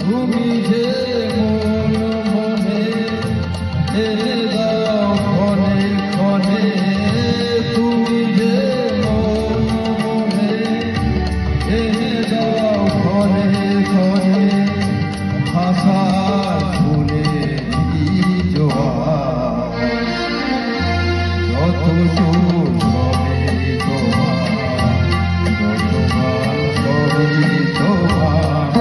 তুমি যে মন মনে এনে দাও ক্ষণে ক্ষণে, তুমি যে মন মনে এনে দাও ক্ষণে ক্ষণে, আশার ফুলে জোয়ার যত সুর সবই তোমার, যত গান সবই তোমার।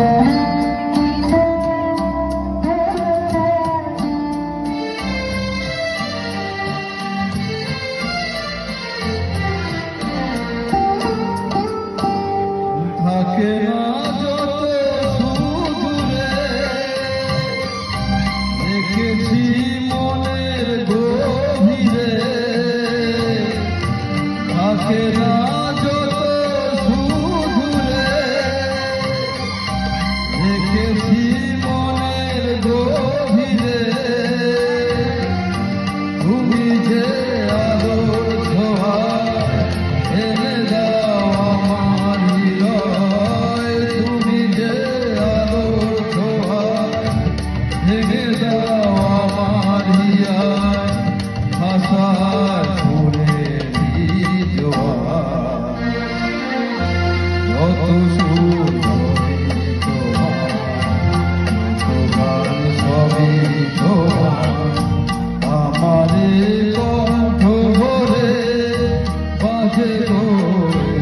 থাকে না যত সুদূরে দেখেছি মনের গভীরে, থাকে না যত সুদূরে দেখেছি মনের গভীরে, তুমি যে আলোর ছোঁয়া এনে দাও আমার হৃদয়, তুমি যে আলোর ছোঁয়া এনে দাও আমার হৃদয়, আশার ফুলের জোয়ার যত সুর সবই তোমার, যত গান সবই তোমার। আমারে কণ্ঠ ভরে বাজে গো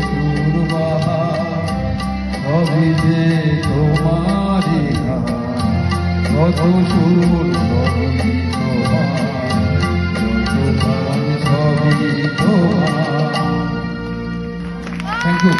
সুরবাহার, সবই যে তোমারই গান, যত সুর